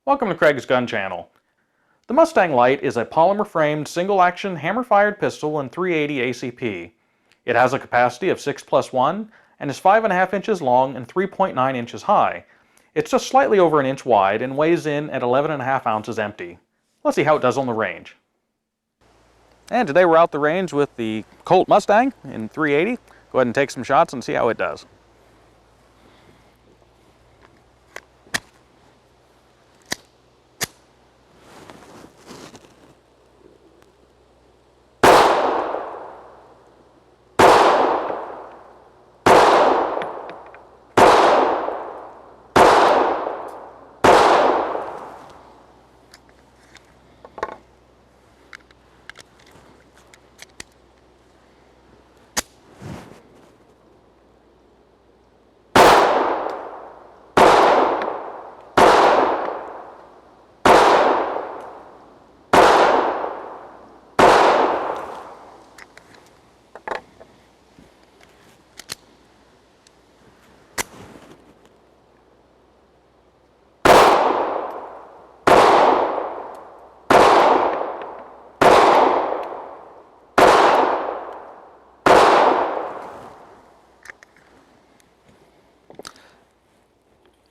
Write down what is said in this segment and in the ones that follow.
Welcome to Craig's Gun Channel. The Mustang Lite is a polymer-framed, single-action, hammer-fired pistol in .380 ACP. It has a capacity of 6+1 and is 5.5 inches long and 3.9 inches high. It's just slightly over an inch wide and weighs in at 11.5 ounces empty. Let's see how it does on the range. And today we're out the range with the Colt Mustang in .380. Go ahead and take some shots and see how it does.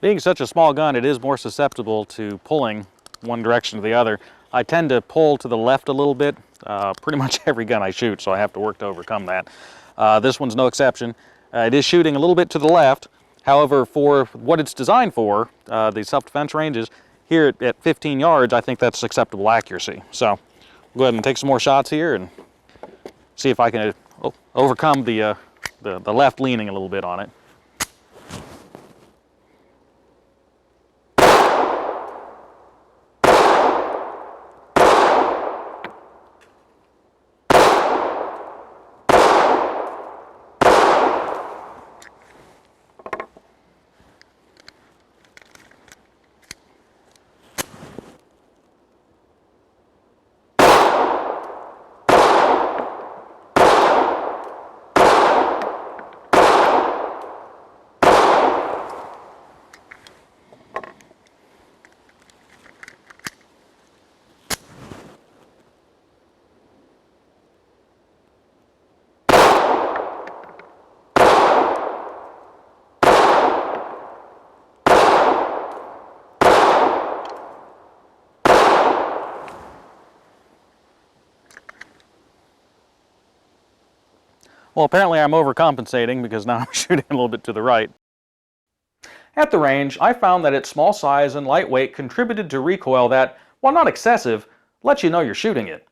Being such a small gun, it is more susceptible to pulling one direction or the other. I tend to pull to the left a little bit, pretty much every gun I shoot, so I have to work to overcome that. This one's no exception. It is shooting a little bit to the left. However, for what it's designed for, the self-defense ranges, here at 15 yards, I think that's acceptable accuracy. So, go ahead and take some more shots here and see if I can overcome the left leaning a little bit on it. Well, apparently I'm overcompensating because now I'm shooting a little bit to the right. At the range, I found that its small size and lightweight contributed to recoil that, while not excessive, lets you know you're shooting it.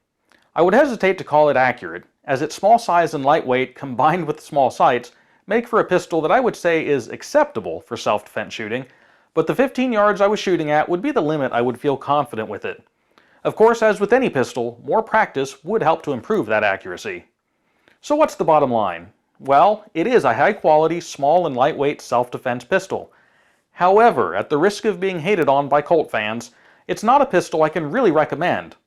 I would hesitate to call it accurate, as its small size and lightweight combined with small sights make for a pistol that I would say is acceptable for self-defense shooting, but the 15 yards I was shooting at would be the limit I would feel confident with it. Of course, as with any pistol, more practice would help to improve that accuracy. So what's the bottom line? Well, it is a high-quality, small and lightweight self-defense pistol. However, at the risk of being hated on by Colt fans, it's not a pistol I can really recommend.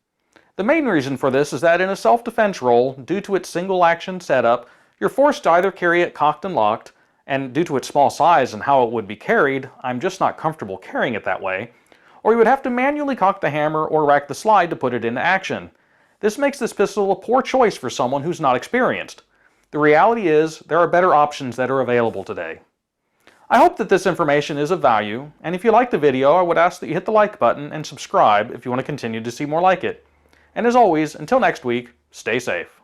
The main reason for this is that in a self-defense role, due to its single-action setup, you're forced to either carry it cocked and locked, and due to its small size and how it would be carried, I'm just not comfortable carrying it that way, or you would have to manually cock the hammer or rack the slide to put it into action. This makes this pistol a poor choice for someone who's not experienced. The reality is, there are better options that are available today. I hope that this information is of value, and if you like the video, I would ask that you hit the like button and subscribe if you want to continue to see more like it. And as always, until next week, stay safe.